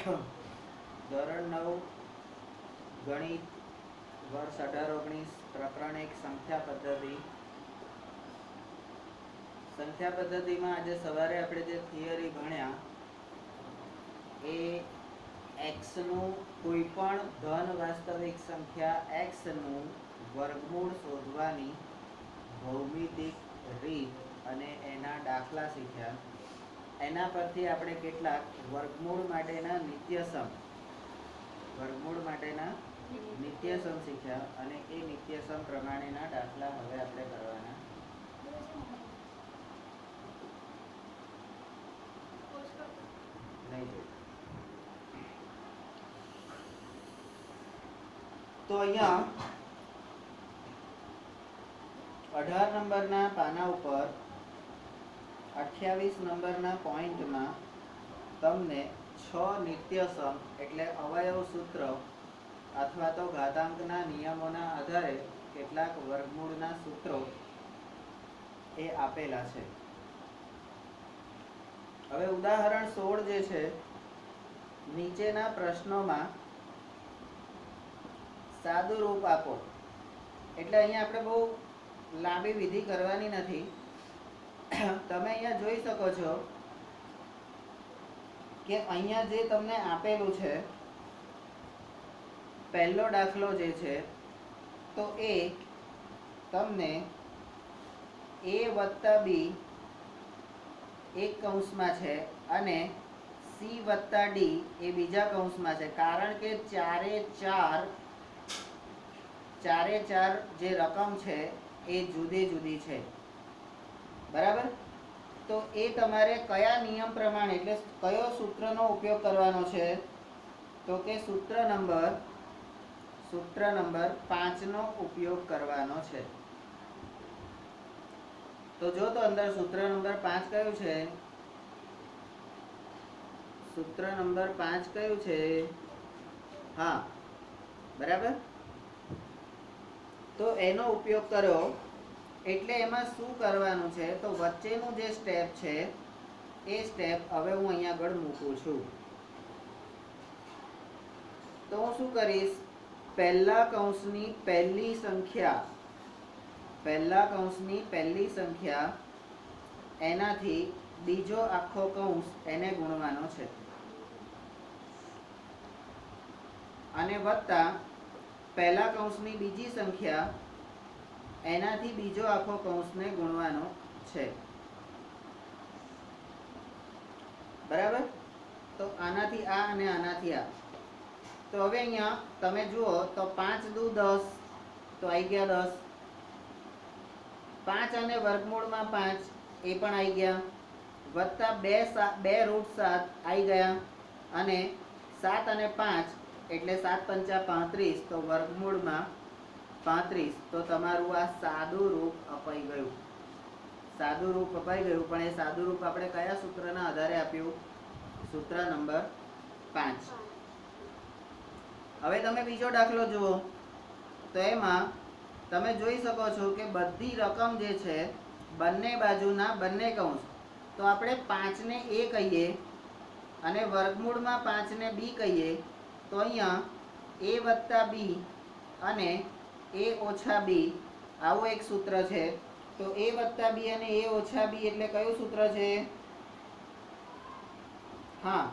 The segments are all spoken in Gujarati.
ધોરણ 9 ગણિત વર્ષ 18-19 પ્રકરણ 1 સંખ્યા પદ્ધતિમાં આજે સવારે આપણે જે થિયરી ભણ્યા એ x નું કોઈ પણ ધન વાસ્તવિક સંખ્યા x નું વર્ગમૂળ શોધવાની ભૌમિતિક રીત અને એના દાખલા શીખ્યા. એના પરથી આપણે કેટલાક વર્ગમૂળ માટેના નિત્યસમ શીખ્યા અને એ નિત્યસમ પ્રમાણેના દાખલા હવે આપણે કરવાના. નહીં જોઈ તો અહીંયા 18 નંબરના પાના ઉપર 28 નંબરના પોઈન્ટમાં તમને 6 નિત્યસમ એટલે અવયવ સૂત્ર અથવા તો ઘાતાંકના નિયમોના આધારે કેટલાક વર્ગમૂળના સૂત્રો એ આપેલા છે. હવે ઉદાહરણ 16 જે છે, નીચેના પ્રશ્નોમાં સાદું રૂપ આપો. એટલે અહીંયા આપણે બહુ લાંબી વિધિ કરવાની નથી. તમે અહીંયા જોઈ શકો છો કે અહીંયા જે તમને આપેલું છે, પહેલો દાખલો જે છે તો એ તમને a વત્તા b એક કૌંસમાં છે અને c વત્તા d એ બીજા કૌંસમાં છે. કારણ કે ચારે ચાર જે રકમ છે એ જુદી જુદી છે. બરાબર? તો એ તમારે કયા નિયમ પ્રમાણે એટલે કયો સૂત્રનો ઉપયોગ કરવાનો છે? તો કે સૂત્ર નંબર 5 નો ઉપયોગ કરવાનો છે. તો જો તો અંદર સૂત્ર નંબર 5 કયું છે? સૂત્ર નંબર 5 કયું છે? હા, બરાબર. તો એનો ઉપયોગ કરો. એટલે એમાં શું કરવાનું છે? તો વચ્ચેનું જે સ્ટેપ છે એ સ્ટેપ હવે હું અહીંયા આગળ મૂકું છું. તો હું શું કરીશ? પહેલા કૌંસની પહેલી સંખ્યા એનાથી બીજો આખો કૌંસ એને ગુણવાનો છે અને વત્તા પહેલા કૌંસની બીજી સંખ્યા એનાથી બીજો આખો કૌંસને ગુણવાનો છે. બરાબર? તો આનાથી આ અને આનાથી આ. તો હવે અહીંયા તમે જુઓ તો 5 દુ 10 તો આવી ગયા 10. 5 અને વર્ગમૂળમાં 5 એ પણ આવી ગયા. વત્તા 2 રૂટ 7 આવી ગયા અને 7 અને 5 એટલે 7 પંચા 35 તો વર્ગમૂળમાં 35. તો તમારું આ સાદું રૂપ અપાઈ ગયું. પણ એ સાદું રૂપ આપણે કયા સૂત્રના આધારે આપ્યું? સૂત્ર નંબર 5. હવે તમે બીજો દાખલો જુઓ તો એમાં તમે જોઈ શકો છો કે બધી રકમ જે છે બંને બાજુના બંને કૌંસ, તો આપણે 5 ને a કહીએ અને વર્ગમૂળમાં 5 ને b કહીએ. તો અહીંયા a વત્તા b અને a ઓછા b આવું એક સૂત્ર છે. તો a વત્તા b અને a ઓછા b એટલે કયું સૂત્ર છે? હા,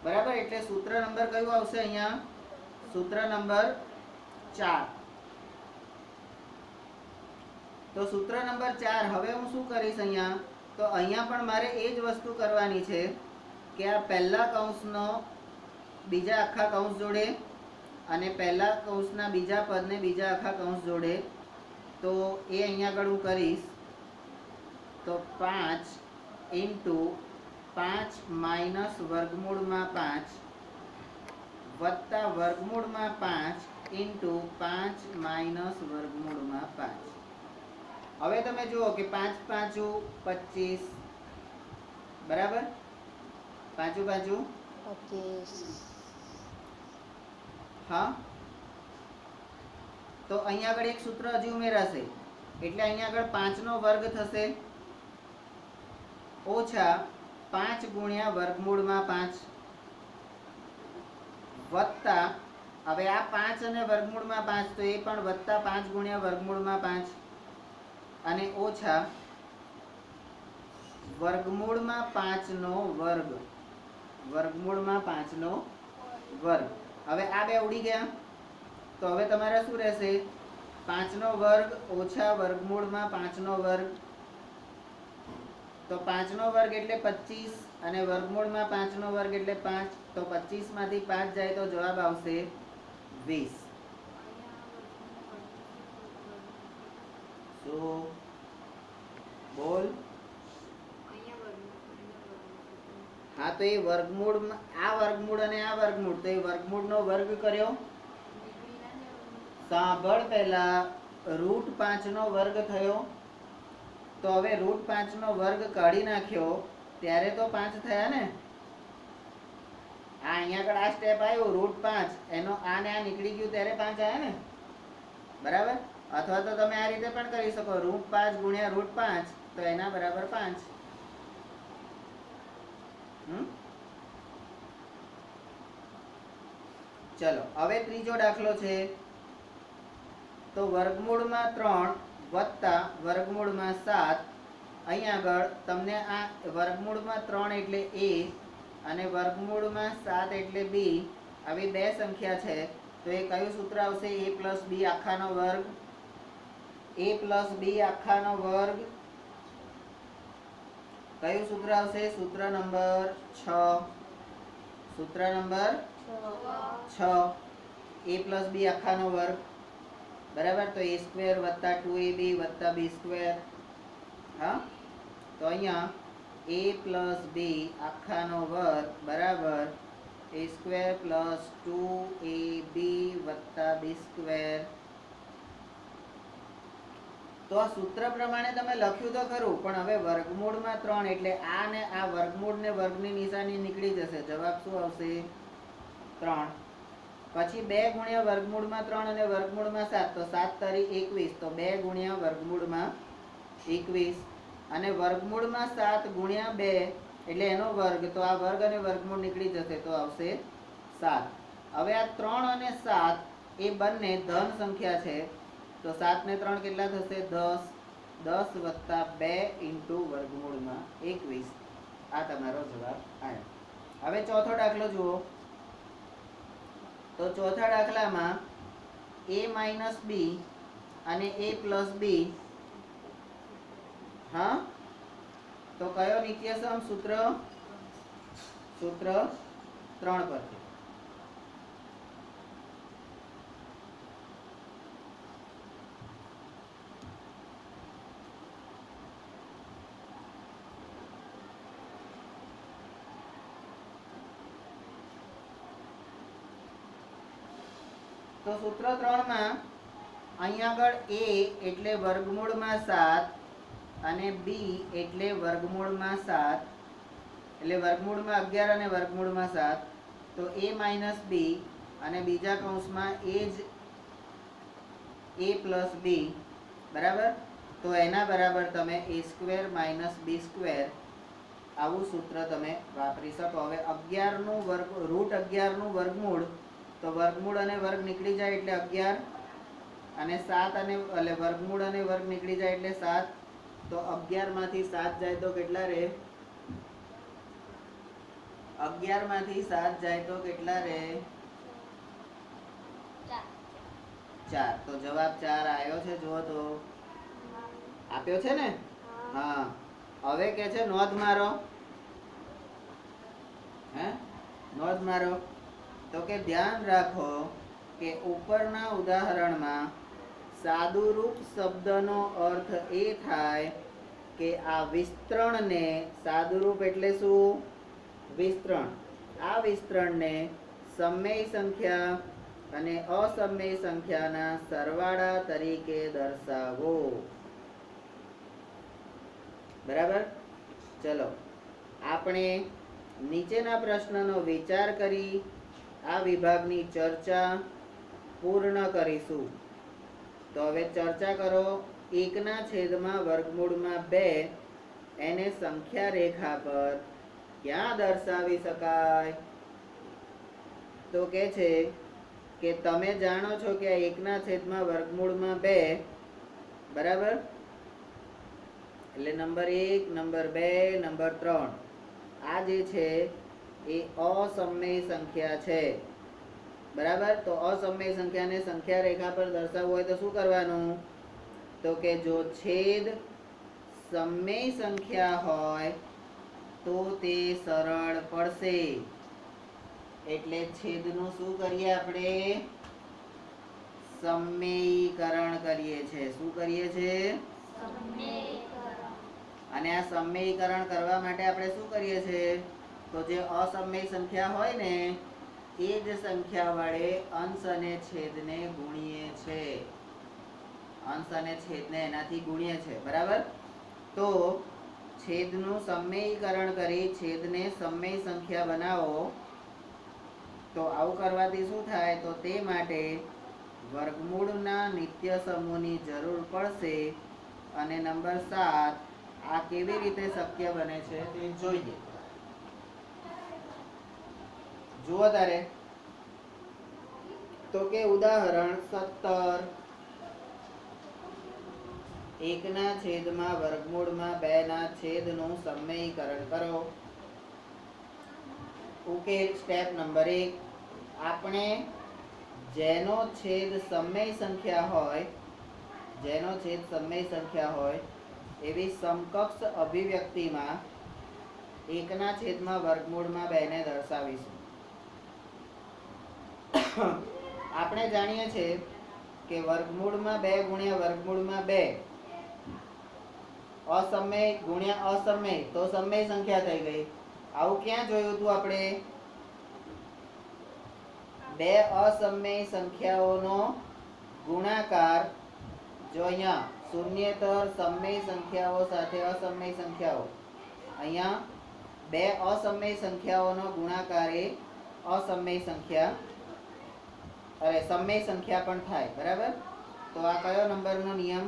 બરાબર. એટલે સૂત્ર નંબર કયું આવશે અહીંયા? સૂત્ર નંબર 4. તો સૂત્ર નંબર 4. હવે હું શું કરીશ અહીંયા? તો અહીંયા પણ મારે એ જ વસ્તુ કરવાની છે કે આ પહેલા કૌંસનો બીજા આખા કૌંસ જોડે અને પહેલા કૌંસના બીજા પદને બીજા આખા કૌંસ જોડે. તો એ અહીંયા આગળ હું કરીશ. તો 5 × 5 માઇનસ વર્ગમૂળમાં 5 વત્તા વર્ગમૂળમાં 5 × 5 માઇનસ વર્ગમૂળમાં 5. હવે તમે જુઓ કે 5 × 5 = 25. બરાબર? 5 × 5 = 25. હા, તો અહીંયા આગળ એક સૂત્ર હજી ઉમેરાશે એટલે અહીંયા આગળ 5 નો વર્ગ થશે ઓછા 5 × વર્ગમૂળમાં 5 વત્તા હવે આ 5 અને વર્ગમૂળમાં 5 તો એ પણ વત્તા 5 ગુણ્યા વર્ગમૂળમાં 5 અને ઓછા વર્ગમૂળમાં 5 નો વર્ગ, વર્ગમૂળમાં 5 નો વર્ગ. હવે આ બે ઉડી ગયા તો હવે તમારે શું રહેશે? 5 નો વર્ગ ઓછા વર્ગમૂળમાં 5 નો વર્ગ. તો 5 નો વર્ગ એટલે 25 અને વર્ગમૂળમાં 5 નો વર્ગ એટલે 5. તો 25 માંથી 5 જાય તો જવાબ આવશે 20. શું બોલ? હા, તો એ વર્ગમૂળ, આ વર્ગમૂળ અને આ વર્ગમૂળ, તો એ વર્ગમૂળનો વર્ગ કર્યો. સાંભળ, પહેલા √5 નો વર્ગ થયો. તો હવે √5 નો વર્ગ કાઢી નાખ્યો ત્યારે તો 5 થયા ને. આ અહીંયા આગળ આ સ્ટેપ આવ્યો √5, એનો આ ને આ નીકળી ગયું ત્યારે 5 આવ્યા ને, બરાબર? અથવા તો તમે આ રીતે પણ કરી શકો, √5 ગુણ્યા √5 તો એના બરાબર 5. ચલો હવે ત્રીજો દાખલો છે. તો વર્ગમૂળમાં 3 વત્તા વર્ગમૂળમાં 7. અહીં આગળ તમને આ વર્ગમૂળમાં 3 એટલે a અને વર્ગમૂળમાં 7 એટલે b, આવી બે સંખ્યા છે. તો એ કયું સૂત્ર આવશે? a + b આખાનો વર્ગ. a + b આખાનો વર્ગ કયું સૂત્ર આવશે? સૂત્ર નંબર 6. સૂત્ર નંબર 6, a + b આખાનો વર્ગ, બરાબર? તો a² + 2ab + b². હા, તો અહીંયા a + b આખાનો વર્ગ બરાબર a² + 2ab + b². તો આ સૂત્ર પ્રમાણે તમે લખ્યું તો ખરું, પણ હવે વર્ગમૂળમાં 3 એટલે આ ને આ વર્ગમૂળ ને વર્ગની નિશાની નીકળી જશે. જવાબ શું આવશે? 3. પછી 2 ગુણ્યા વર્ગમૂળમાં 3 અને વર્ગમૂળમાં 7, તો 7 તરી 21, તો 2 ગુણ્યા વર્ગમૂળમાં 21 અને વર્ગમૂળમાં 7 ગુણ્યા 2 એટલે એનો વર્ગ, તો આ વર્ગ અને વર્ગમૂળ નીકળી જશે તો આવશે 7. હવે આ 3 અને 7 એ બંને ધન સંખ્યા છે. તો 7 ને 3 કેટલા થશે? 10. 10 વત્તા 2 ઇન્ટુ વર્ગમૂળમાં 21. આ તમારો જવાબ આવ્યો. હવે ચોથો દાખલો જુઓ. તો ચોથા દાખલામાં a - b અને a + b. હા, તો કયો નિત્યસમ? સૂત્ર 3 પરથી. તો સૂત્ર 3 માં અહીંયા આગળ a એટલે વર્ગમૂળમાં 7 અને b એટલે વર્ગમૂળમાં 7, એટલે વર્ગમૂળમાં 11 અને વર્ગમૂળમાં 7. તો a - b અને બીજા કૌંસમાં એ જ a + b, બરાબર? તો એના બરાબર તમે a² - b², આવું સૂત્ર તમે વાપરી શકો. હવે 11 નું વર્ગ, √11 નું વર્ગમૂળ, તો વર્ગમૂળ અને વર્ગ નીકળી જાય એટલે 11 અને 7 અને એટલે વર્ગમૂળ અને વર્ગ નીકળી જાય એટલે 7. તો 11 માંથી 7 જાય તો કેટલા રહે? 11 માંથી 7 જાય તો કેટલા રહે? 4. તો જવાબ 4 આવ્યો છે. જુઓ તો આપ્યો છે ને. હા, હવે કે છે નોંધ મારો. હે, નોંધ મારો. તો કે ધ્યાન રાખો કે ઉપરના ઉદાહરણમાં સાદુરૂપ શબ્દનો અર્થ એ થાય કે આ વિસ્તરણને, સાદુરૂપ એટલે શું? વિસ્તરણ. આ વિસ્તરણને સમય સંખ્યા અને અસમય સંખ્યાના સરવાળા તરીકે દર્શાવો. બરાબર? ચલો આપણે નીચેના પ્રશ્નનો વિચાર કરી આ વિભાગની ચર્ચા પૂર્ણ કરીશું. તો હવે ચર્ચા કરો. 1/2 એને સંખ્યા રેખા પર ક્યાં દર્શાવી શકાય? તો કે છે કે તમે જાણો છો કે આ 1/2 બરાબર, એટલે નંબર 1, નંબર 2, નંબર 3 આ જે છે એ અસમય સંખ્યા છે. બરાબર, તો અસમય સંખ્યાને સંખ્યા રેખા પર દર્શાવવું હોય તો શું કરવાનું? તો કે જો છેદ સમય સંખ્યા હોય તો તે સરળ પડશે. એટલે છેદનું શું કરીએ આપણે? સમયીકરણ કરીએ છીએ. શું કરીએ છીએ? અને આ સમયીકરણ કરવા માટે આપણે શું કરીએ છીએ? તો જે અસમય સંખ્યા હોય ને એ જ સંખ્યા વડે અંશ અને છેદને ગુણીએ છે. અંશ અને છેદને એનાથી ગુણીએ છે. બરાબર, તો છેદનું સમયીકરણ કરી છેદને સમય સંખ્યા બનાવો. તો આવું કરવાથી શું થાય? તો તે માટે વર્ગમૂળના નિત્ય સમૂહની જરૂર પડશે. અને નંબર 7 આ કેવી રીતે શક્ય બને છે તે જોઈએ. જુઓ તારે, તો કે ઉદાહરણ 17 1/2 નું સમયીકરણ કરો. ઉકેલ સ્ટેપ નંબર 1. આપણે જેનો છેદ સમય સંખ્યા હોય એવી સમકક્ષ અભિવ્યક્તિમાં 1/2 ને દર્શાવીશું. આપણે જાણીએ છીએ કે 2 ગુણ્યા 2 અસમય ગુણ્યા અસમય તો સમય સંખ્યા થઈ ગઈ. આવું ક્યાં જોયું હતું આપણે? બે અસમય સંખ્યાઓનો ગુણાકાર. જો અહીંયા શૂન્યેતર સમય સંખ્યાઓ સાથે અસમય સંખ્યાઓ, અહીંયા બે અસમય સંખ્યાઓનો ગુણાકાર એ અસમય સંખ્યા સમય સંખ્યા પણ થાય. બરાબર, તો આ કયો નંબરનો નિયમ?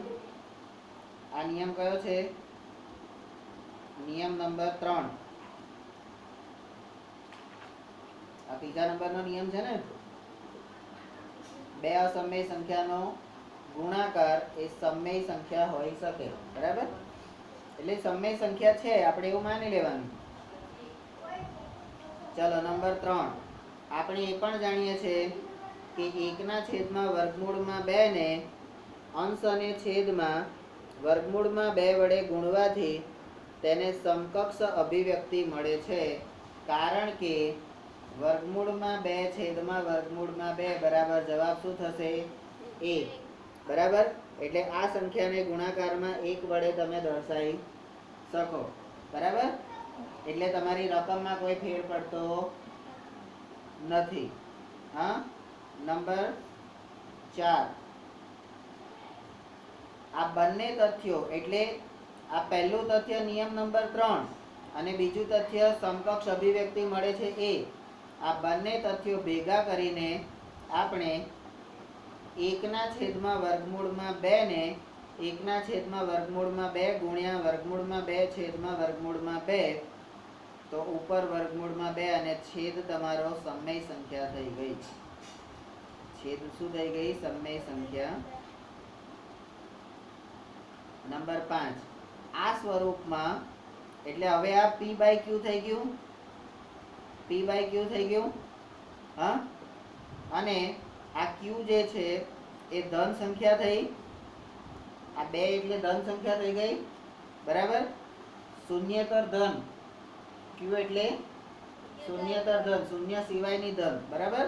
આ નિયમ કયો છે? નિયમ નંબર 3. આ ત્રીજા નંબરનો નિયમ છે ને? બે અસમય સંખ્યાનો ગુણાકાર એ સમય સંખ્યા હોઈ શકે. બરાબર, એટલે સમય સંખ્યા છે આપણે એવું માની લેવાનું. ચલો નંબર 3. આપણે એ પણ જાણીએ છીએ કે 1/2 ને અંશ અને છેદમાં 2 વડે ગુણવાથી તેને સમકક્ષ અભિવ્યક્તિ મળે છે. કારણ કે 2/2 બરાબર જવાબ શું થશે? 1. બરાબર, એટલે આ સંખ્યાને ગુણાકારમાં 1 વડે તમે દર્શાવી શકો. બરાબર, એટલે તમારી રકમમાં કોઈ ફેર પડતો નથી. હા, નંબર 4. આ બંને તથ્યો, એટલે આ પહેલું તથ્ય નિયમ નંબર 3 અને બીજું તથ્ય સમકક્ષ અભિવ્યક્તિ મળે છે એ, આ બંને તથ્યો ભેગા કરીને આપણે 1/2 ને 1/2 ગુણ્યા 2/2 તો ઉપર 2 અને છેદ તમારો સમય સંખ્યા થઈ ગઈ. છેદ શું થઈ ગઈ? સમય સંખ્યા. નંબર 5. આ સ્વરૂપમાં, એટલે હવે આ p/q થઈ ગયું. થઈ ગયું. હા, અને આ q જે છે એ ધન સંખ્યા થઈ. આ 2 એટલે ધન સંખ્યા થઈ ગઈ. બરાબર, શૂન્યેતર ધન. q એટલે શૂન્યેતર ધન, શૂન્ય સિવાયની ધન. બરાબર,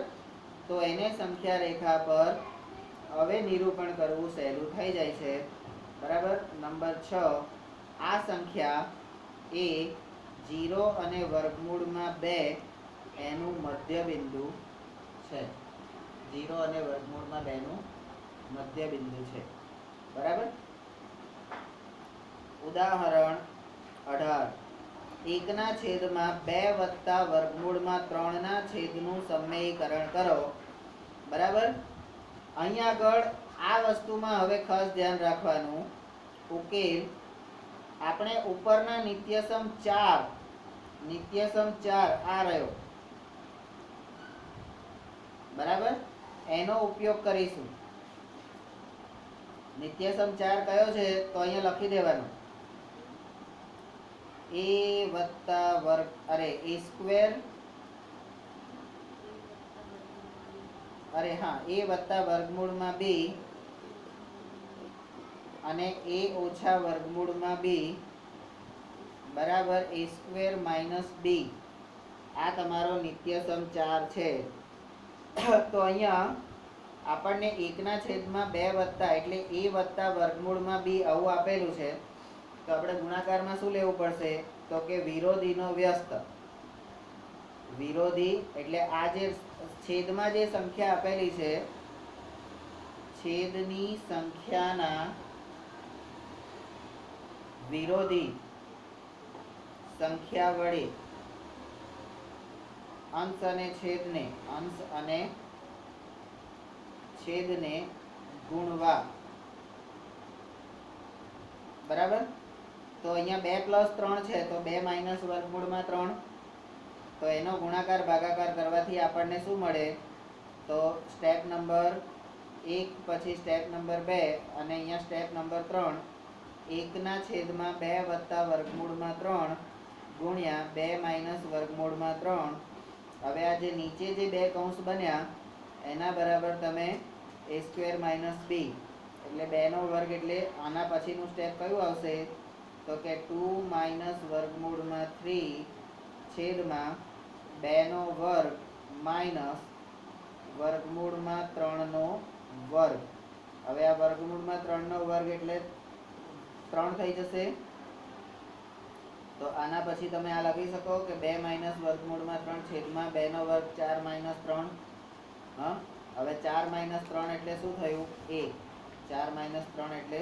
તો એને સંખ્યા રેખા પર હવે નિરૂપણ કરવું સહેલું થઈ જાય છે. બરાબર, નંબર 6. આ સંખ્યા એ 0 અને 2 એનું મધ્ય બિંદુ છે. 0 અને 2 નું મધ્ય બિંદુ છે. બરાબર, ઉદાહરણ 18. 1/2 નું સમયીકરણ કરો. બરાબર, અહીંયા આગળ આ વસ્તુમાં હવે ખાસ ધ્યાન રાખવાનું. ઉકેલ આપણે ઉપરના નિત્યસમ 4 આ રહ્યો. બરાબર, એનો ઉપયોગ કરીશું. નિત્યસમ 4 કયો છે તો અહીંયા લખી દેવાનો a વત્તા વર્ગ અરે a સ્ક્વેર અરે હા a વત્તા વર્ગમૂળમાં b અને a ઓછા વર્ગમૂળમાં b બરાબર a સ્ક્વેર માઇનસ b. આ તમારો નિત્યસમ 4 છે. તો અહીંયા આપણને 1/2 વત્તા એટલે a વત્તા વર્ગમૂળમાં b આવું આપેલું છે. તો આપણે ગુણાકારમાં શું લેવું પડશે તો કે વિરોધીનો વ્યસ્ત. વિરોધી એટલે આ જે છેદમાં જે સંખ્યા આપેલી છે છેદની સંખ્યાના વિરોધી સંખ્યા વડે અંશ અને છેદને ગુણવા. બરાબર, તો અહીંયા 2 + 3 છે તો 2 માઇનસ વર્ગમૂળમાં 3. તો એનો ગુણાકાર ભાગાકાર કરવાથી આપણને શું મળે તો સ્ટેપ નંબર 1 પછી સ્ટેપ નંબર 2 અને અહીંયા સ્ટેપ નંબર 3 1/2 વત્તા વર્ગમૂળમાં 3 ગુણ્યા 2 માઇનસ વર્ગમૂળમાં 3. હવે આ જે નીચે જે બે કૌંસ બન્યા એના બરાબર તમે a સ્ક્વેર માઇનસ b એટલે 2 નો વર્ગ એટલે આના પછીનું સ્ટેપ કયું આવશે તો કે 2 માઇનસ વર્ગમૂળમાં 3 છેદમાં 2 નો વર્ગ માઇનસ વર્ગમૂળમાં 3 નો વર્ગ. હવે આ વર્ગમૂળમાં 3 નો વર્ગ એટલે 3 થઈ જશે. તો આના પછી તમે આ લખી શકો કે 2 માઇનસ વર્ગમૂળમાં 3 છેદમાં 2 નો વર્ગ 4 માઇનસ 3. હા, હવે 4 માઇનસ 3 એટલે શું થયું 1. 4 માઇનસ 3 એટલે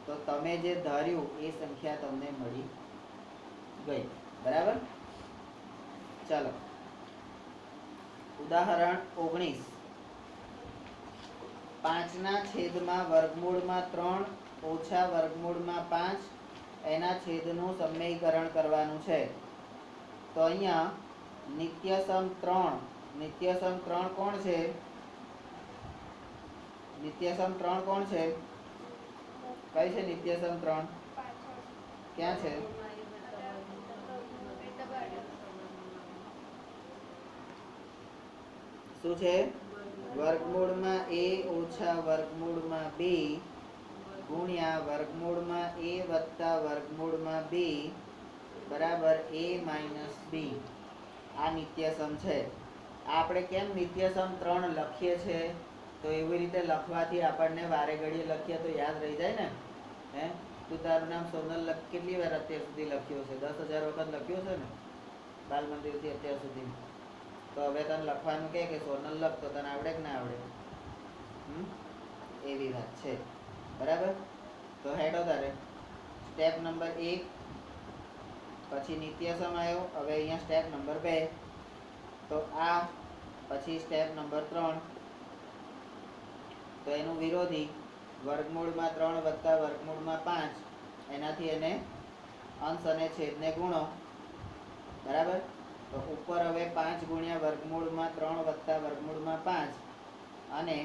તો તમે જે ધાર્યું એ સંખ્યા તમને મળી ગઈ. બરાબર, ચાલો ઉદાહરણ 19. 5/3 વર્ગમૂળમાં 3 ઓછા વર્ગમૂળમાં 5 એના છેદનું સમીકરણ કરવાનું છે. તો અહીંયા નિત્યસમ 3 કોણ છે નિત્યસમ 3 કોણ છે કઈ છે નિત્યસમ 3 ક્યાં છે શું છે વર્ગમૂળમાં a ઓછા વર્ગમૂળમાં b ગુણ્યા વર્ગમૂળમાં a વત્તા વર્ગમૂળમાં b બરાબર a માઇનસ b. આ નિત્યસમ છે. આપણે કેમ નિત્યસમ 3 લખીએ છીએ તો એવી રીતે લખવાથી આપણને વારે ઘડીએ લખીએ તો યાદ રહી જાય ને. હે, તું તારું નામ સોનલ કેટલી વાર અત્યાર સુધી લખ્યું છે 10,000 વખત લખ્યું છે ને બાલ મંદિરથી અત્યાર સુધી. તો હવે તને લખવાનું કે સોનલ લખ તો તને આવડે કે ના આવડે એવી વાત છે. બરાબર, તો હેડો તારે સ્ટેપ નંબર 1 પછી નિત્યસમ આવ્યો. હવે અહીંયા સ્ટેપ નંબર 2 તો આ પછી સ્ટેપ નંબર 3 તો એનું વિરોધી વર્ગમૂળમાં 3 વત્તા વર્ગમૂળમાં 5 એનાથી એને અંશ અને છેદને ગુણો. બરાબર, તો ઉપર હવે 5 ગુણ્યા વર્ગમૂળમાં 3 વત્તા વર્ગમૂળમાં 5 અને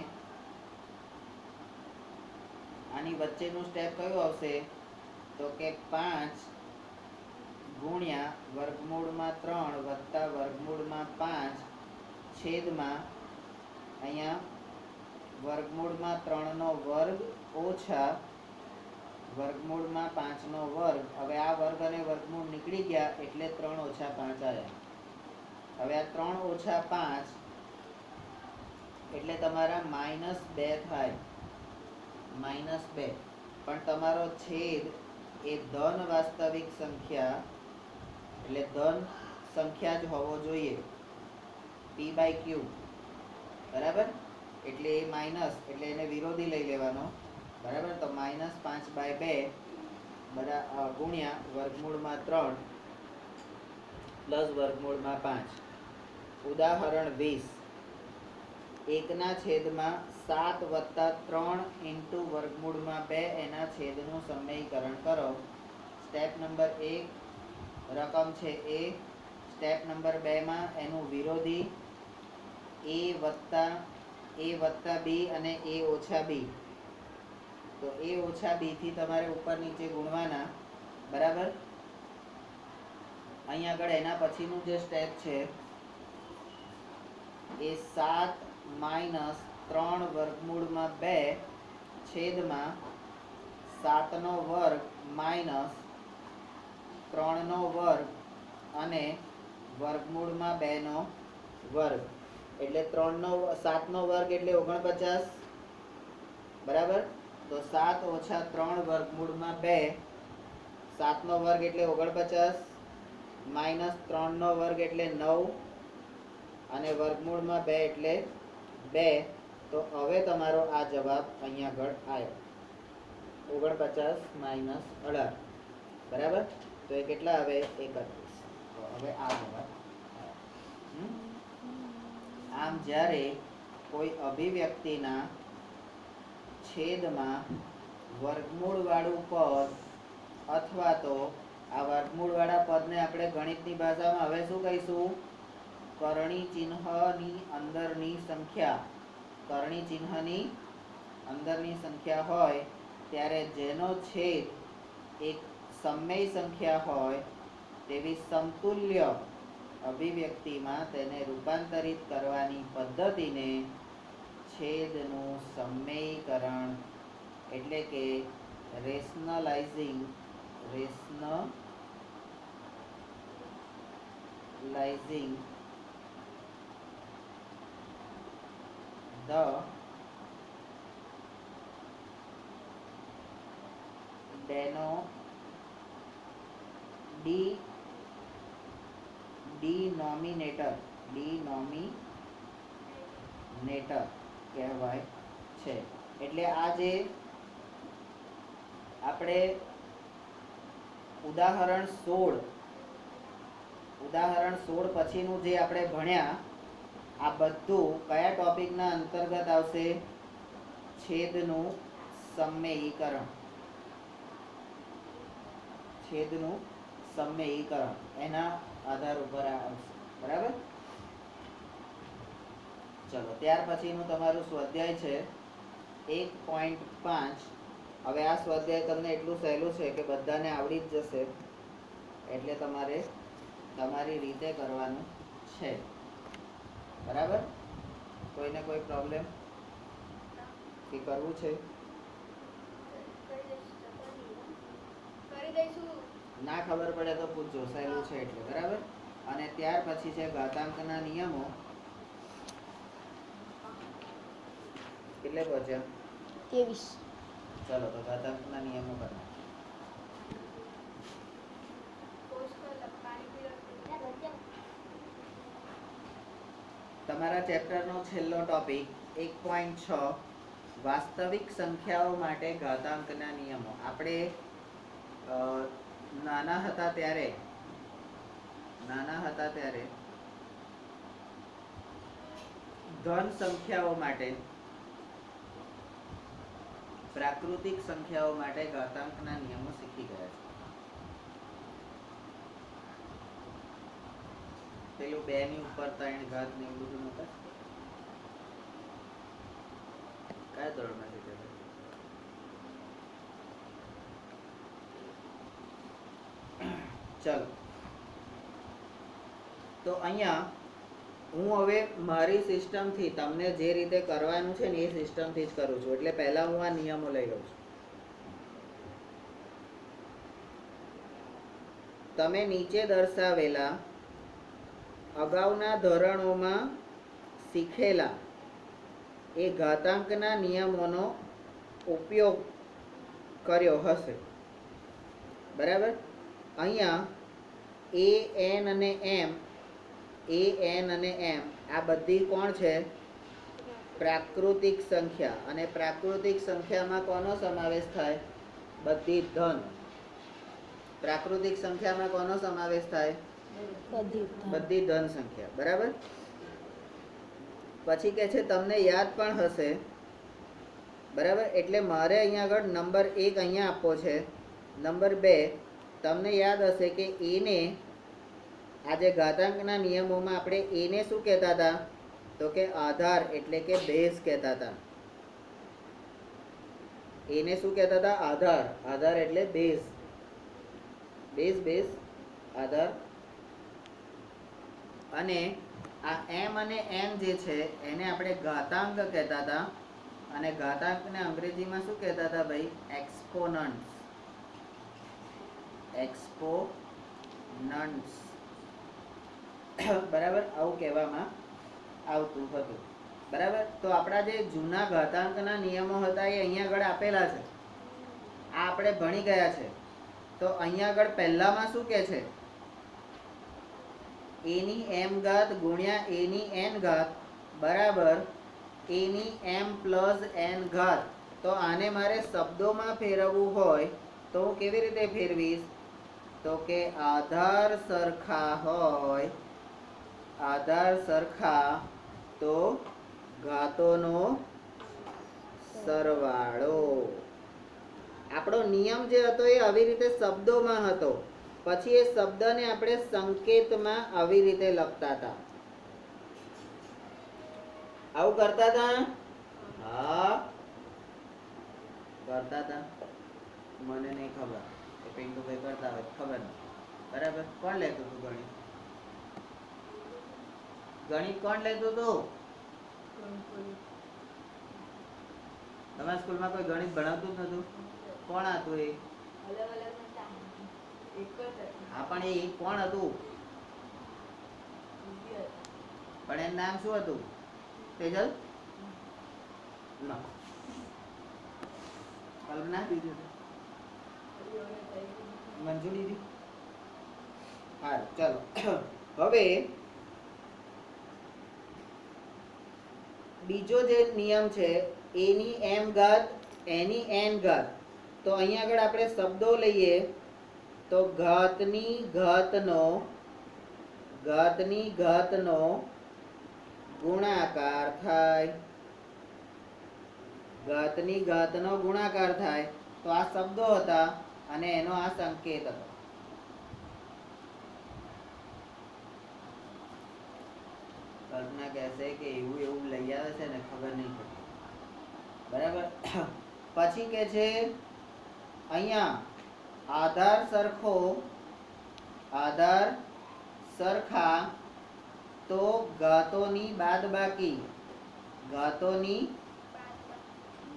આની વચ્ચેનું સ્ટેપ કયું આવશે તો કે 5 ગુણ્યા વર્ગમૂળમાં 3 વત્તા વર્ગમૂળમાં 5 છેદમાં અહીંયા વર્ગમૂળમાં 3 નો વર્ગ ઓછા વર્ગમૂળમાં 5 નો વર્ગ. હવે આ વર્ગ અને વર્ગમૂળ નીકળી ગયા એટલે 3 ઓછા 5 આવ્યા. હવે આ 3 ઓછા 5 એટલે તમારા -2 થાય. -2 પણ તમારો છેદ એ ધન વાસ્તવિક સંખ્યા એટલે ધન સંખ્યા જ હોવો જોઈએ p/q. બરાબર, એટલે એ માઇનસ એટલે એને વિરોધી લઈ લેવાનો. બરાબર, તો -5/2 ગુણ્યા વર્ગમૂળમાં 3 પ્લસ વર્ગમૂળમાં 5. ઉદાહરણ 20. 1/7 વત્તા 3 ઇન્ટુ વર્ગમૂળમાં 2 એના છેદનું સમીકરણ કરો. સ્ટેપ નંબર 1 રકમ છે a. સ્ટેપ નંબર 2 માં એનું વિરોધી a વત્તા b અને a ઓછા b, તો a ઓછા b થી તમારે ઉપર નીચે ગુણવાના, બરાબર. અહીંયા આગળ એના પછીનું જે સ્ટેપ છે એ 7 માઇનસ 3 વર્ગમૂળમાં 2 છેદમાં 7 નો વર્ગ માઇનસ 3 નો વર્ગ અને વર્ગમૂળમાં 2 નો વર્ગ, એટલે 7 નો વર્ગ એટલે 49, બરાબર. તો 7 ઓછા 3 વર્ગમૂળમાં 2, 7 નો વર્ગ એટલે 49 માઇનસ 3 નો વર્ગ એટલે 9 અને વર્ગમૂળમાં 2 એટલે 2. તો હવે તમારો આ જવાબ અહીંયા આગળ આવ્યો 49 માઇનસ 18, બરાબર. તો એ કેટલા આવે? 31. તો હવે આ જવાબ. આમ જ્યારે કોઈ અભિવ્યક્તિના છેદમાં વર્ગમૂળવાળું પદ અથવા તો આ વર્ગમૂળવાળા પદને આપણે ગણિતની ભાષામાં હવે શું કહીશું? કરણી ચિહ્નની અંદરની સંખ્યા, કરણી ચિહ્નની અંદરની સંખ્યા હોય ત્યારે જેનો છેદ એક સમમેય સંખ્યા હોય તેવી સમતુલ્ય અભિવ્યક્તિમાં તેને રૂપાંતરિત કરવાની પદ્ધતિને છેદનું સમમેયીકરણ એટલે કે રેશનલાઇઝિંગ the denominator કહેવાય છે. એટલે આ જે આપણે ઉદાહરણ 16 પછીનું જે આપણે ભણ્યા આ બધું કયા ટોપિકના અંતર્ગત આવશે? છેદનું સમમેયીકરણ. છેદનું સમમેયીકરણ એના આધાર ઉપર આવશે, બરાબર. ચલો, ત્યાર પછીનું તમારું સ્વાધ્યાય છે 1.5. હવે આ સ્વાધ્યાય તમને એટલું સહેલું છે કે બધાને આવડી જ જશે, એટલે તમારે તમારી રીતે કરવાનું છે, બરાબર. કોઈને કોઈ પ્રોબ્લેમ કે કરવું છે? ના ખબર પડે તો પૂછજો, સહેલું છે એટલે, બરાબર. અને ત્યાર પછી છે ઘાતાંકના નિયમો. કેટલે પહોંચ્યા? 23. ચલો, તો ઘાતાંકના નિયમો કરો. તમારા ચેપ્ટરનો છેલ્લો ટોપિક 1.6 વાસ્તવિક સંખ્યાઓ માટે ઘાતાંકના નિયમો. આપણે નાના હતા ત્યારે ધન સંખ્યાઓ માટે, પ્રાકૃતિક સંખ્યાઓ માટે ઘાતાંકના નિયમો શીખી ગયા છે. પેલું 2 ની ઉપર 3 ઘાત ને એવું બધું નહોતા? કયા ધોરણમાં શીખ્યા? ચલો, તો અહીંયા હું હવે મારી સિસ્ટમથી તમને જે રીતે કરવાનું છે ને એ સિસ્ટમથી જ કરું છું. એટલે પહેલા હું આ નિયમો લઈ લઉં છું. તમે નીચે દર્શાવેલા અગાઉના ધોરણોમાં શીખેલા એ ઘાતાંકના નિયમોનો ઉપયોગ કર્યો હશે, બરાબર. અહીંયા a n અને m આ બધી કોણ છે? પ્રાકૃતિક સંખ્યા. અને પ્રાકૃતિક સંખ્યામાં કોનો સમાવેશ થાય? બધી ધન. પ્રાકૃતિક સંખ્યામાં કોનો સમાવેશ થાય? બધી ધન સંખ્યા, બરાબર. પછી કે છે તમને યાદ પણ હશે, બરાબર. એટલે મારે અહીંયા આગળ નંબર 1 અહીંયા આપવો છે. નંબર 2 તમને યાદ હશે કે એને આજે ઘાતાંકના નિયમોમાં આપણે એને શું કહેતા હતા? તો કે આધાર એટલે કે બેઝ કહેતા હતા. એને શું કહેતા હતા? આધાર. આધાર એટલે બેઝ. બેઝ આધાર. અને આ m અને n જે છે એને આપણે ઘાતાંક કહેતા હતા. અને ઘાતાંકને અંગ્રેજીમાં શું કહેતા હતા ભાઈ? એક્સપોનન્ટ્સ. એક્સપોનન્ટ્સ. બરાબર, આવું કહેવામાં આવતું હતું. બરાબર, તો આપણા જે જૂના ઘાતાંકના નિયમો હતા એ અહીંયા આગળ આપેલા છે. આ આપણે ભણી ગયા છે. તો અહીંયા આગળ પહેલામાં શું કહે છે? a ની m ઘાત ગુણ્યા a ની n ઘાત બરાબર a ની m પ્લસ n ઘાત. તો આને મારે શબ્દોમાં ફેરવવું હોય તો હું કેવી રીતે ફેરવીશ? તો કે આધાર સરખા હોય, આધાર સરખા તો ઘાતોનો સરવાળો. આપણો નિયમ જે હતો એ આવી રીતે શબ્દોમાં હતો. પછી એ શબ્દને આપણે સંકેતમાં આવી રીતે લખતા હતા. આવું કરતા હતા? હા, કરતા હતા. મને નહીં ખબર, એ પિન્ટુભાઈ કરતા હોય ખબર નહીં. બરાબર, કોણ લેતું હતું ગણિત? ગણિત કોણ લેતું હતું? તમારા સ્કૂલમાં કોઈ ગણિત ભણાવતું જ નતું? કોણ હતું એ? હા, પણ એ કોણ હતું? પણ એનું નામ શું હતું? તેજલ? ના, કલ્પના દીદી, મંજુ દીદી. હા, ચાલો. હવે બીજો જે નિયમ છે a ની m ઘાત a ની n ઘાત. તો અહીંયા આગળ આપણે શબ્દો લઈએ તો ઘાતની ઘાતનો ગુણાકાર થાય. ઘાતની ઘાતનો ગુણાકાર થાય. તો આ શબ્દો હતા અને એનો આ સંકેત હતો. કલ્પના કહેશે કે એવું લઈ આવે છે ને ખબર નહીં પડતી. બરાબર, પછી કે છે અહીંયા આધાર સરખા તો ઘાતોની બાદબાકી. ઘાતોની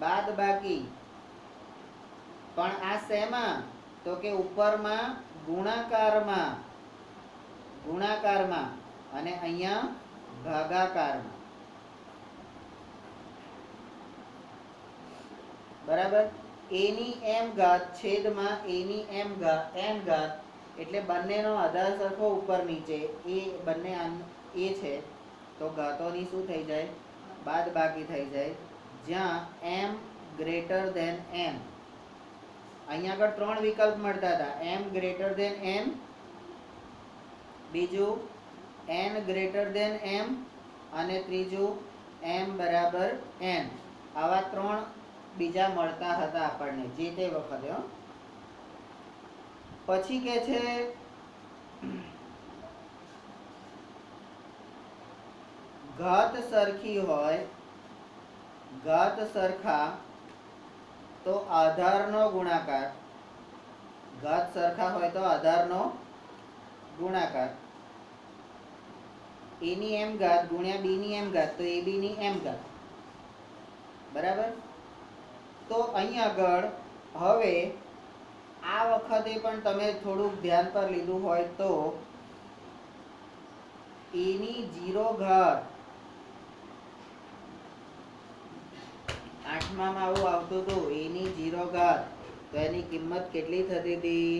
બાદબાકી. પણ આ શેમાં? તો કે ઉપરમાં ગુણાકારમાં અને અહીંયા ભાગાકારમાં. બરાબર, a ની m ઘાત છેદમાં a ની n ઘાત. એટલે બંનેનો આધાર સરખો ઉપર નીચે એ બંને એ છે તો ઘાતોની શું થઈ જાય? બાદબાકી થઈ જાય. જ્યાં m ગ્રેટર ધેન n. અહીંયા આગળ 3 વિકલ્પ મળતા હતા. m ગ્રેટર ધેન n, બીજું n ગ્રેટર ધેન m અને ત્રીજું m બરાબર n. આવા 3 બીજા મળતા હતા આપણને જે તે વખતે. પછી કે છે ઘાત સરખી હોય, ઘાત સરખા તો આધારનો ગુણાકાર. ઘાત સરખા હોય તો આધારનો ગુણાકાર. a ની m ઘાત ગુણ્યા b ની m ઘાત તો ab ની m ઘાત. બરાબર, તો અહીં આગળ હવે આ વખતે પણ તમે થોડુંક ધ્યાન પર લીધું હોય તો a ની 0 ઘાત. 8માં આવું આવતું હતું, a ની 0 ઘાત. તો એની કિંમત કેટલી થતી હતી?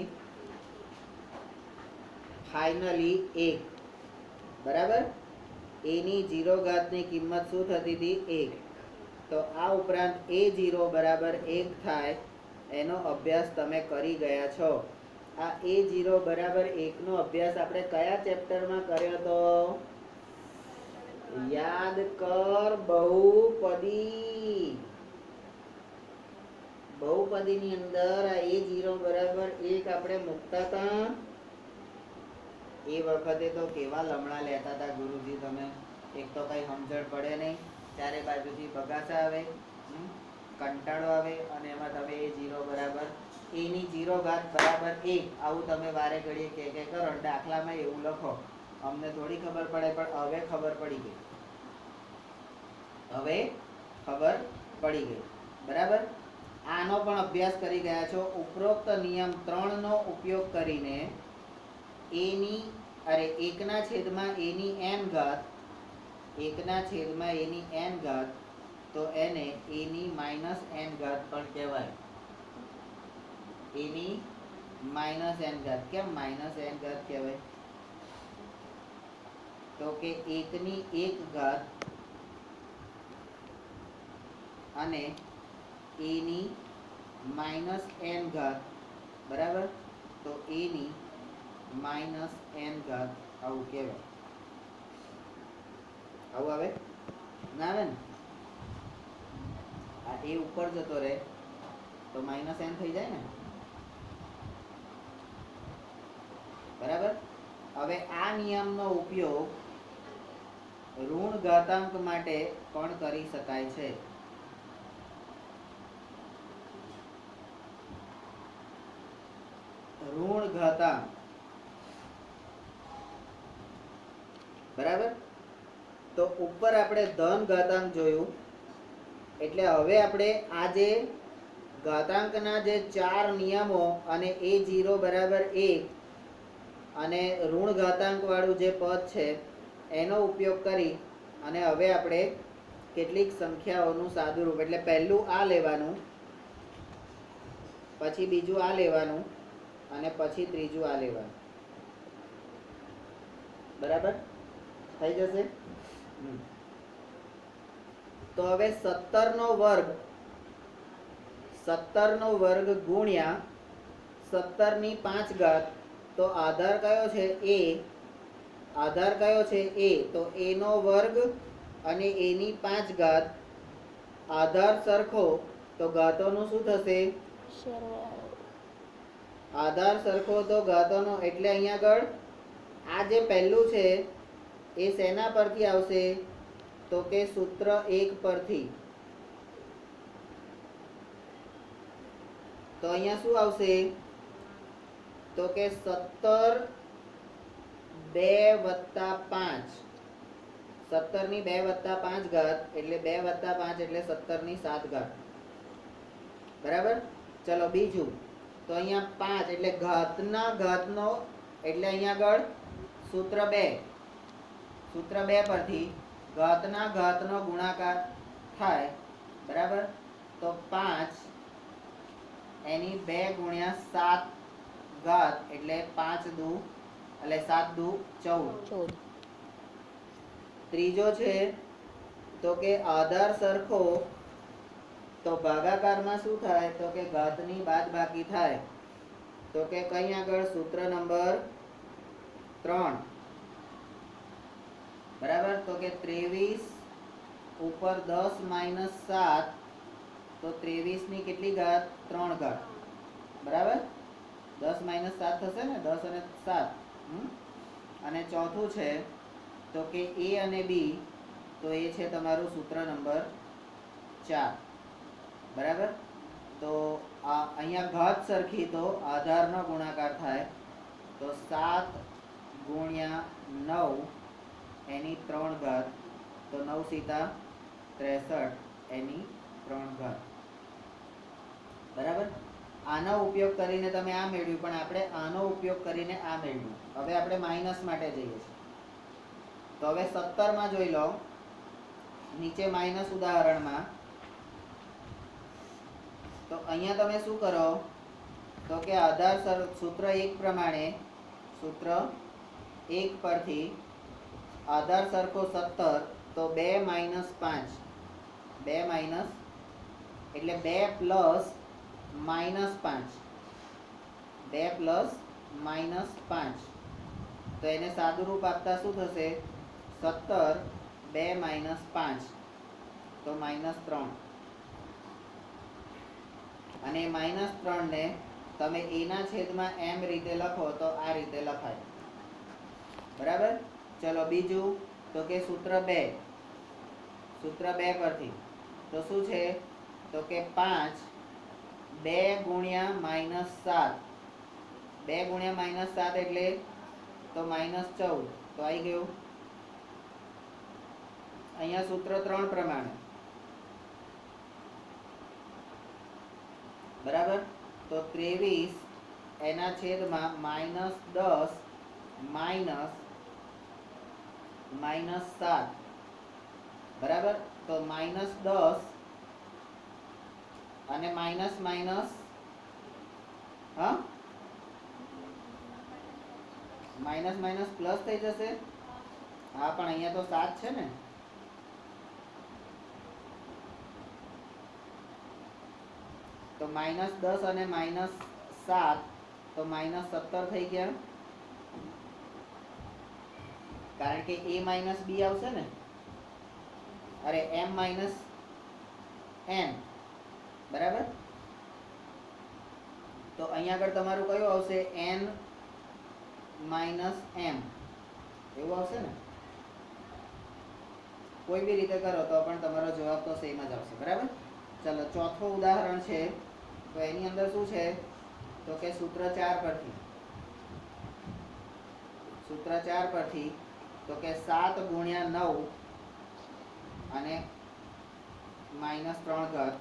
ફાઇનલી 1. બરાબર, a ની 0 ઘાતની કિંમત શું થતી હતી? 1. તો આ ઉપરાંત a0 બરાબર 1 થાય એનો અભ્યાસ તમે કરી ગયા છો. આ a0 બરાબર 1 નો અભ્યાસ આપણે કયા ચેપ્ટરમાં કર્યો હતો? યાદ કર. બહુપદીની અંદર આ a0 બરાબર 1 આપણે મૂકતા હતા. એ વખતે તો કેવા લમણા લેતા હતા ગુરુજી તમે. એક તો કંઈ સમજણ પડે નહીં, ચારે બાજુથી બગાસા આવે, કંટાળો આવે, અને એમાં તમે એ 0 બરાબર એની 0 ઘાત બરાબર 1 આવું તમે વારે ઘડીએ કે કરો. દાખલામાં એવું લખો, અમને થોડી ખબર પડે, પણ હવે ખબર પડી ગઈ. હવે ખબર પડી ગઈ, બરાબર. આનો પણ અભ્યાસ કરી ગયા છો. ઉપરોક્ત નિયમ 3 નો ઉપયોગ કરીને એની એકના છેદમાં એની n ઘાત, એકના છેદમાં એની n ઘાત, તો એને એની માઇનસ n ઘાત પણ કહેવાય. એની માઇનસ n ઘાત. કેમ માઇનસ n ઘાત કહેવાય? તો કે 1 ની 1 ઘાત અને એની માઇનસ n ઘાત, બરાબર. તો એની માઇનસ n ઘાત આવું કહેવાય. આવું આવે ના આવે ને? આ એ ઉપર જતો રહે તો માઇનસ n થઈ જાય ને, બરાબર. હવે આ નિયમનો ઉપયોગ ઋણ ઘાતાંક માટે પણ કરી શકાય છે. ઋણ ઘાતાંક, બરાબર. તો ઉપર આપણે ધન ઘાતાંક જોયું, એટલે હવે આપણે આ જે ઘાતાંકના જે 4 નિયમો અને a0 બરાબર 1 અને ઋણ ઘાતાંક વાળું જે પદ છે એનો ઉપયોગ કરી અને હવે આપણે કેટલીક સંખ્યાઓનું સાદુરૂપ, એટલે પહેલું આ લેવાનું, પછી બીજું આ લેવાનું અને પછી ત્રીજું આ લેવાનું, બરાબર થઈ જશે. તો હવે 17 નો વર્ગ ગુણ્યા 17 ની 5 ઘાત, તો આધાર કયો છે? a. આધાર કયો છે? a. તો a નો વર્ગ અને a ની 5 ઘાત. આધાર સરખો તો ઘાતોનું શું થશે? આધાર સરખો તો ઘાતોનો, એટલે અહીંયા આગળ આ જે પહેલું છે એ શેના પરથી આવશે? તો કે સૂત્ર 1 પરથી. તો અહીંયા શું આવશે? તો કે 17 2 વત્તા 5, 17 ની 2 વત્તા 5 ઘાત, એટલે 2 વત્તા 5 એટલે 17 ની 7 ઘાત, બરાબર. ચલો બીજું, તો અહીંયા 5 એટલે ઘાતના ઘાતનો, એટલે અહીંયા આગળ સૂત્ર 2 પરથી ઘાતના ઘાતનો ગુણાકાર થાય, બરાબર. તો 5 એની 2 ગુણ્યા 7 ઘાત, એટલે 5 દુ એટલે 7 દુ 14. ત્રીજો છે તો કે આધાર સરખો તો ભાગાકારમાં શું થાય? તો કે ઘાતની બાદબાકી થાય. તો કે કઈ આગળ? સૂત્ર નંબર 3, બરાબર. તો કે 23 ઉપર 10 માઇનસ 7, તો 23 ની કેટલી ઘાત? 3 ઘાત, બરાબર. 10 માઇનસ 7 થશે ને, 10 અને 7. અને ચોથું છે તો કે a અને b, તો એ છે તમારું સૂત્ર નંબર 4, બરાબર. તો આ અહીંયા ઘાત સરખી તો આધારનો ગુણાકાર થાય, તો 7 ગુણ્યા 9 એની 3 ઘાત, તો 9 સીતા 63 એની 3 ઘાત, બરાબર. આનો ઉપયોગ કરીને તમે આ મેળવ્યું, પણ આપણે આનો ઉપયોગ કરીને આ મેળવ્યું. હવે આપણે માઇનસ માટે જઈએ છીએ. તો હવે 17 માં જોઈ લો, નીચે માઇનસ ઉદાહરણમાં. તો અહીંયા તમે શું કરો? તો કે આધાર સૂત્ર 1 પ્રમાણે, સૂત્ર 1 પરથી આધાર સરખો 17, તો 2 માઇનસ 5, 2 માઇનસ એટલે 2 પ્લસ માઇનસ 5, 2 પ્લસ માઇનસ 5, તો એને સાદું રૂપ આપતા શું થશે? 17 2 માઇનસ 5, તો માઇનસ 3. અને માઇનસ 3 ને તમે એના છેદમાં m રીતે લખો તો આ રીતે લખાય, બરાબર. ચલો બીજું, તો કે સૂત્ર 2 પરથી તો શું છે તો કે 5 2 ગુણ્યા -7 2 ગુણ્યા -7 એટલે તો -14 તો આવી ગયું અહીંયા સૂત્ર 3 પ્રમાણે બરાબર તો 23 એના છેદમાં -10 -7 બરાબર તો -10 અને માઇનસ માઇનસ હા માઇનસ માઇનસ પ્લસ થઈ જશે હા પણ અહીંયા તો 7 છે ને તો -10 અને -7 તો -17 થઈ ગયા કારણ કે a માઇનસ b આવશે ને અરે m માઇનસ n બરાબર તો અહીંયા આગળ તમારું કયું આવશે n માઇનસ m એવું આવશે ને કોઈ બી રીતે કરો તો પણ તમારો જવાબ તો સેમ જ આવશે બરાબર ચલો ચોથું ઉદાહરણ છે તો એની અંદર શું છે તો કે સૂત્ર 4 પરથી તો કે 7 ગુણ્યા 9 અને -3 ઘાત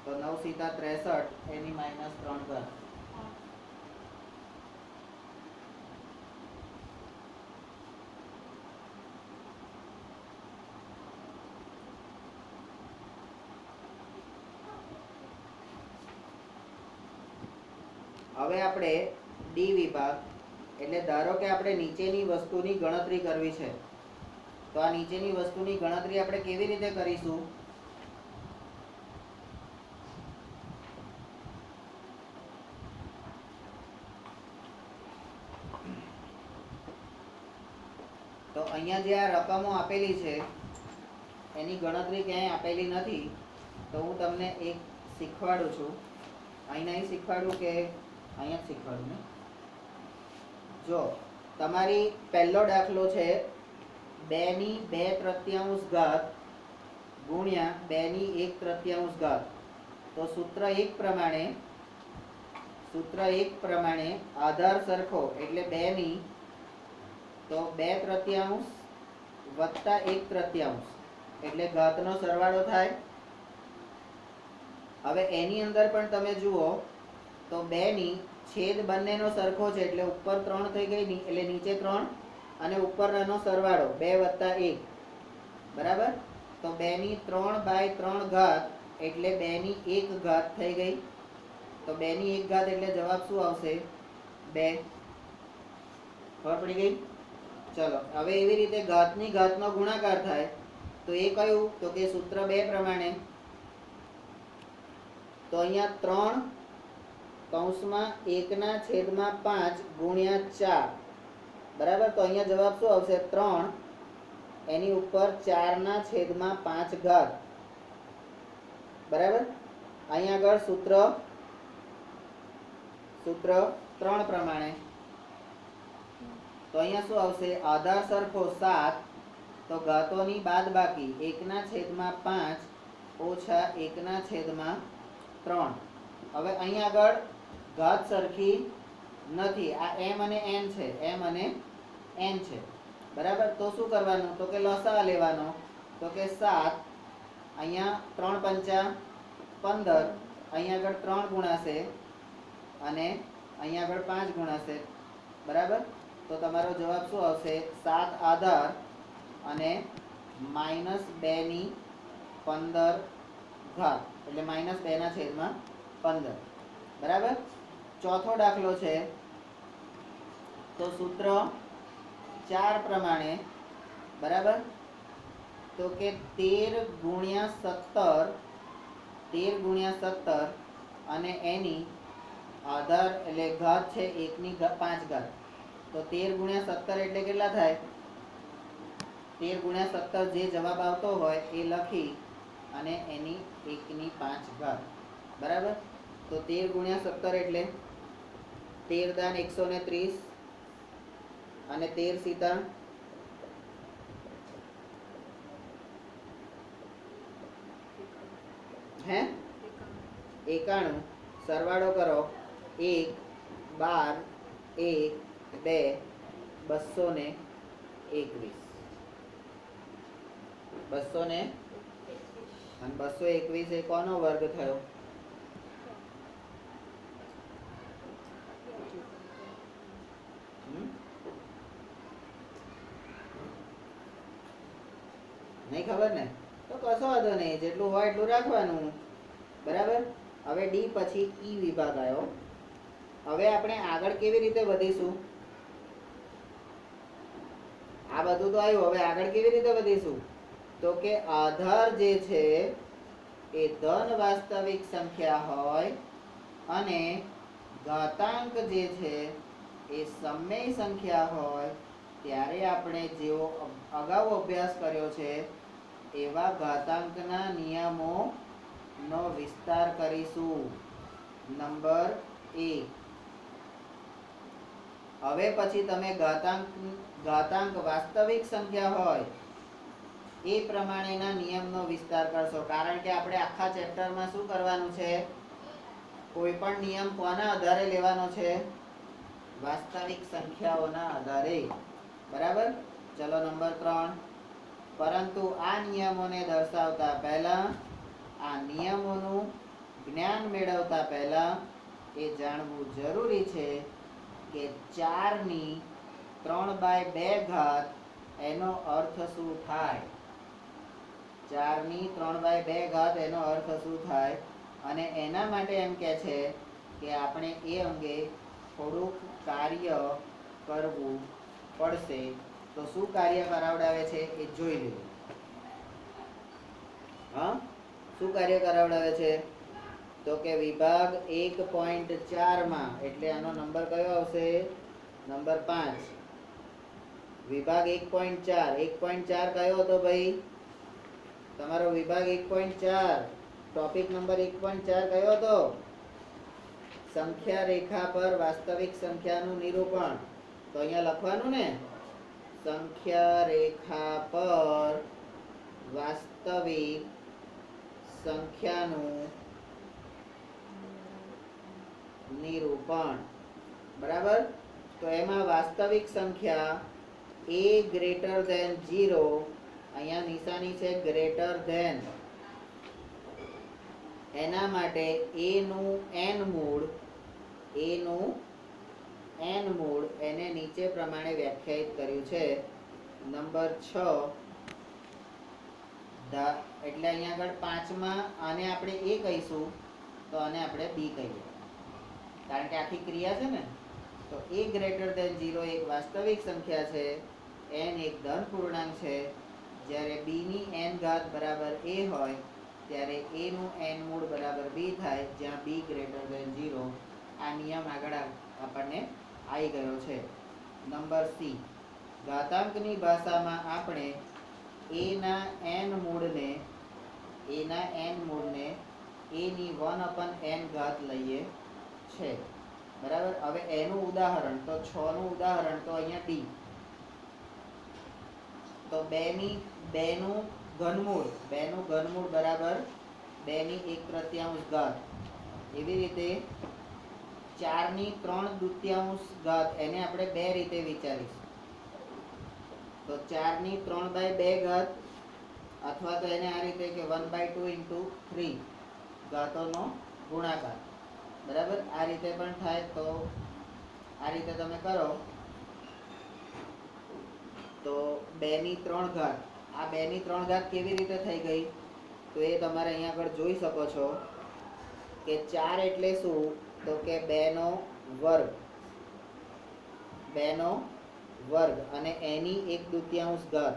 તો 9 સીધા 63 એની -3 ઘાત હવે આપણે ડી વિભાગ એટલે ધારો કે આપણે નીચેની વસ્તુની ગણતરી કરવી છે તો આ નીચેની વસ્તુની ગણતરી આપણે કેવી રીતે કરીશું તો અહીંયા જે આ રકમો આપેલી છે એની ગણતરી ક્યાંય આપેલી નથી તો હું તમને એક શીખવાડું છું અહીં શીખવાડું કે અહીંયા જ શીખવાડું ને જો તમારી પહેલો દાખલો છે 2 ની 2/3 ઘાત ગુણ્યા 2 ની 1/3 ઘાત તો સૂત્ર 1 પ્રમાણે આધાર સરખો એટલે 2 ની તો 2/3 વત્તા 1/3 એટલે ઘાતનો સરવાળો થાય હવે એની અંદર પણ તમે જુઓ તો 2 ની છેદ બંનેનો સરખો છે એટલે ઉપર 3 થઈ ગઈ એટલે નીચે 3 અને ઉપરનો સરવાળો 2 વત્તા 1 બરાબર તો 2 ની 3/3 ઘાત એટલે 2 ની 1 ઘાત થઈ ગઈ તો 2 ની 1 ઘાત એટલે જવાબ શું આવશે 2 ખબર પડી ગઈ ચલો હવે એવી રીતે ઘાતની ઘાતનો ગુણાકાર થાય તો એ કયું તો કે સૂત્ર 2 પ્રમાણે તો અહીંયા 3 કૌંસમાં 1/5 ગુણ્યા 4 બરાબર તો અહીંયા જવાબ શું આવશે 3 એની ઉપર 4/5 ઘાત બરાબર અહીંયા આગળ સૂત્ર 3 પ્રમાણે તો અહીંયા શું આવશે આધાર સરખો 7 તો ઘાતોની બાદબાકી 1/5 ઓછા 1/3 હવે અહીંયા આગળ ઘાત સરખી નથી આ m અને n છે બરાબર તો શું કરવાનું તો કે લસા લેવાનો તો કે 7 અહીંયા 3 પંચા 15 અહીંયા આગળ 3 ગુણાશે અને અહીંયા આગળ 5 ગુણાશે બરાબર તો તમારો જવાબ શું આવશે 7 આધાર અને -2 ની 15 ઘાત એટલે -2/15 બરાબર ચોથો દાખલો છે તો સૂત્ર 4 પ્રમાણે બરાબર તો કે 13 અને એની આધાર એટલે ઘાત છે 1/5 ઘાત તો 13 × 17 એટલે કેટલા થાય 13 × 17 જે જવાબ આવતો હોય એ લખી અને એની 1/5 ઘાત બરાબર તો 13 × 17 એટલે 13 × 130 અને 13 સીતા હે 91 સરવાળો કરો 1 12 1 2 221 200 અને 221 એ કોનો વર્ગ થયો? નહીં ખબર ને તો કશો વાંધો નહીં, જેટલું હોય એટલું રાખવાનું. બરાબર. હવે ડી પછી ઈ વિભાગ આવ્યો. હવે આપણે આગળ કેવી રીતે વધીશું? આ બધું તો આવ્યું, હવે આગળ કેવી રીતે વધીશું? તો કે આધાર જે છે એ ધન વાસ્તવિક સંખ્યા હોય અને ઘાતાંક જે છે એ સમય સંખ્યા હોય ત્યારે આપણે જેવો અગાઉ અભ્યાસ કર્યો છે એવા ઘાતાંકના નિયમોનો વિસ્તાર કરીશું. નંબર 1. હવે પછી તમે ઘાતાંક વાસ્તવિક સંખ્યા હોય એ પ્રમાણેના નિયમનો વિસ્તાર કરશો. કારણ કે આપણે આખા ચેપ્ટરમાં શું કરવાનું છે? કોઈ પણ નિયમ કોના આધારે લેવાનો છે? વાસ્તવિક સંખ્યાઓના આધારે. બરાબર. ચલો નંબર 3. પરંતુ આ નિયમોને દર્શાવતા પહેલા, આ નિયમોનું જ્ઞાન મેળવતા પહેલા એ જાણવું જરૂરી છે કે 4ની 3/2 ઘાત એનો અર્થ શું થાય? 4ની 3/2 ઘાત એનો અર્થ શું થાય? અને એના માટે એમ કહે છે કે આપણે એ અંગે થોડુંક કાર્ય કરવું પડશે. તો શું કાર્ય કરાવડાવે છે એ જોઈ લો. હા, શું કાર્ય કરાવડાવે છે? તો કે વિભાગ 1.4 માં, એટલે આનો નંબર કયો આવશે? નંબર 5. વિભાગ 1.4. 1.4 કયો હતો ભાઈ? તમારો વિભાગ 1.4 ટોપિક નંબર 1.4 કયો હતો? સંખ્યા રેખા પર વાસ્તવિક સંખ્યાનું નિરૂપણ. તો અહીંયા લખવાનું ને, સંખ્યા રેખા પર વાસ્તવિક સંખ્યાનું નિરૂપણ. બરાબર. તો એમાં વાસ્તવિક સંખ્યા a greater than 0, અહીંયા નિશાની છે ગ્રેટર ધેન, એના માટે a નું n મૂળ એને નીચે પ્રમાણે વ્યાખ્યાયિત કર્યું છે. નંબર 6. એટલે અહીંયા આગળ 5માં આને આપણે a કહીશું તો આને આપણે b કહીએ, કારણ કે આખી ક્રિયા છે ને. તો a greater than 0 એક વાસ્તવિક સંખ્યા છે, n એક ધન પૂર્ણાંક છે. જ્યારે b ની n ઘાત બરાબર a હોય ત્યારે a નું n મૂળ બરાબર b થાય, જ્યાં b greater than 0. આ નિયમ આગળ આપણને આવી ગયો છે. Number c. ઘાતાંકની ભાષામાં આપણે a ના n મૂળને a ની 1/n ઘાત લઈએ છે. બરાબર. હવે એનું ઉદાહરણ તો 6 નું ઉદાહરણ તો અહીંયા d. તો 2 નું ઘનમૂળ બરાબર 2/1/3 ઘાત. એવી રીતે 4ની 3/2 ઘાત, એને આપણે બે રીતે વિચારીશું. તો 4ની 3/2 ઘાત, અથવા તો એને આ રીતે કે 1/2 × 3 ઘાતોનો ગુણાકાર. બરાબર. આ રીતે પણ થાય. તો આ રીતે તમે કરો તો 2/3 ઘાત. આ 2/3 ઘાત કેવી રીતે થઈ ગઈ? તો એ તમારે અહીંયા આગળ જોઈ શકો છો કે 4 એટલે શું? તો કે 2 નો વર્ગ અને એની 1/2 ઘાત.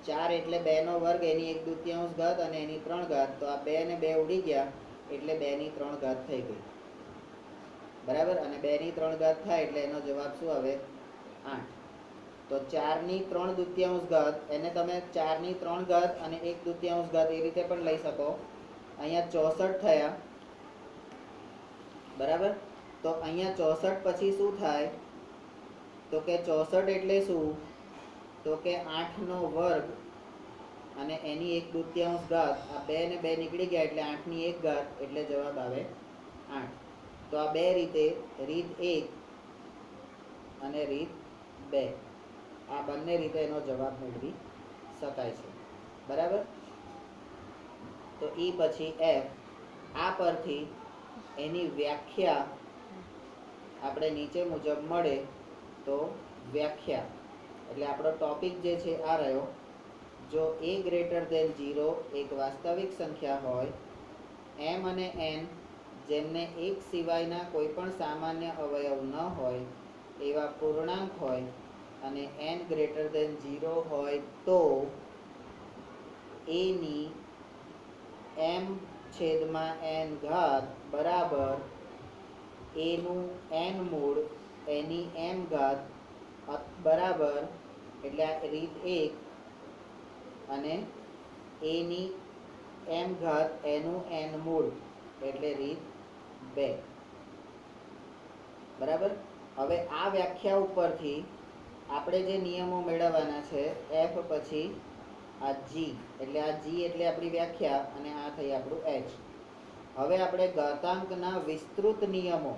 4 એટલે 2 નો વર્ગ, એની 1/2 ઘાત અને એની 3 ઘાત. તો આ 2 ને 2 ઉડી ગયા એટલે 2/3 ઘાત થઈ ગઈ. બરાબર. અને 2/3 ઘાત થાય એટલે એનો જવાબ શું આવે? 8. તો 4ની 3/2 ઘાત, એને તમે 4ની 3 ઘાત અને 1/2 ઘાત એ રીતે પણ લઈ શકો. અહીંયા 64 થયા. બરાબર. તો અહીંયા 64 પછી શું થાય? તો કે 64 એટલે શું? તો કે 8 નો વર્ગ અને એની 1/2 ઘાત, આ 2 ને 2 નીકળી ગયા એટલે 8ની 1 ઘાત, એટલે જવાબ આવે 8. તો આ બે રીતે, રીત 1 અને રીત 2, આ બંને રીતે એનો જવાબ મેળવી શકાય છે. બરાબર. તો E પછી F. આ પરથી એની વ્યાખ્યા આપણે નીચે મુજબ મળે. તો વ્યાખ્યા એટલે આપણો ટોપિક જે છે આ રહ્યો, જો a ગ્રેટર ધેન 0 એક વાસ્તવિક સંખ્યા હોય, m અને n જેમને એક સિવાયના કોઈ પણ સામાન્ય અવયવ ન હોય એવા પૂર્ણાંક હોય, અને n ગ્રેટર ધેન 0 હોય તો a ની m છેદમાં n ઘાત બરાબર a નું n મૂળ એની m ઘાત બરાબર, એટલે આ રીત 1, અને a ની m ઘાત એનું n મૂળ એટલે રીત 2. બરાબર. હવે આ વ્યાખ્યા ઉપરથી આપણે જે નિયમો મેળવવાના છે, f પછી આ g, એટલે આ g એટલે આપણી વ્યાખ્યા અને આ થઈ આપણું h. હવે આપણે ઘાતાંકના વિસ્તૃત નિયમો,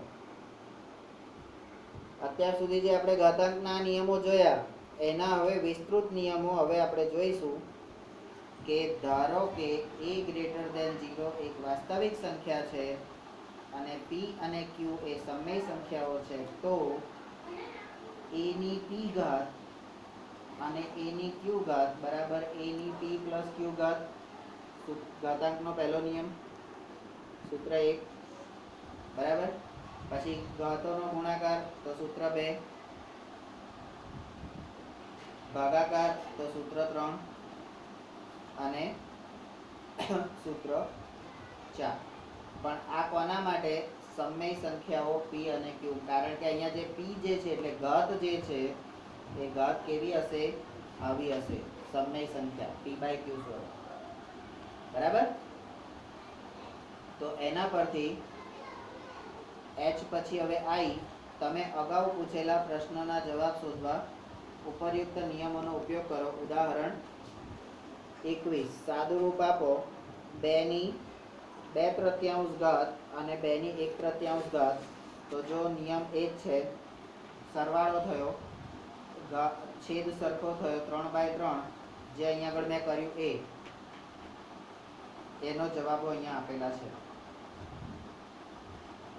અત્યાર સુધી જે આપણે ઘાતાંકના નિયમો જોયા એના હવે વિસ્તૃત નિયમો હવે આપણે જોઈશું. કે ધારો કે a ગ્રેટર ધેન 0 એક વાસ્તવિક સંખ્યા છે અને p અને q એ સમય સંખ્યાઓ છે, તો a ની p ઘાત અને a ની q ઘાત બરાબર a ની p પ્લસ q ઘાત. ઘાતાંકનો પહેલો નિયમ, સૂત્ર 1. બરાબર. પછી ઘાતોનો ગુણાકાર, તો સૂત્ર 2. ભાગાકાર, તો સૂત્ર 3. અને સૂત્ર 4. પણ આ કોના માટે? સમય સંખ્યાઓ p અને q. કારણ કે અહીંયા જે p જે છે એટલે ઘાત જે છે એ ઘાત કેવી હશે? આવી હશે, સમય સંખ્યા p/q સ્વરૂપ. બરાબર. તો એના પરથી h પછી હવે i, તમે અગાઉ પૂછેલા પ્રશ્નના જવાબ શોધવા ઉપરયુક્ત નિયમોનો ઉપયોગ કરો. ઉદાહરણ 21, સાદુરૂપ આપો 2 ની 2/3 ઘાત અને 2 ની 1/3 ઘાત. તો જો નિયમ એ જ છે, સરવાળો થયો, છેદ સરખો થયો 3/3, જે અહીંયા આગળ મેં કર્યું એનો જવાબો અહીંયા આપેલા છે.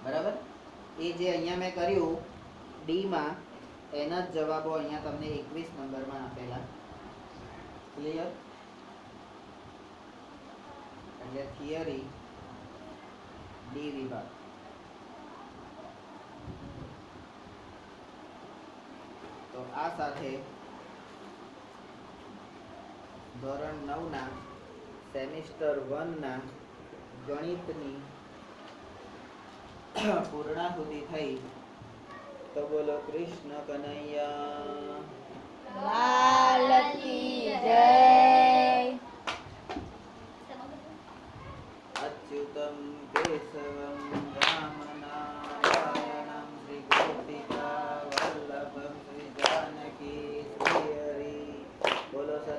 બરાબર. એ જે અહીંયા મેં કર્યું ડી માં, એના જ જવાબો અહીંયા તમને 21 નંબરમાં આપેલા. ક્લિયર? એટલે થિયરી ડી વિભાગ. તો આ સાથે ધોરણ 9 ના સેમિસ્ટર 1 ના ગણિતની પૂર્ણાહુતિ થઈ. તો બોલો કૃષ્ણ કનૈયા લાલ કી જય.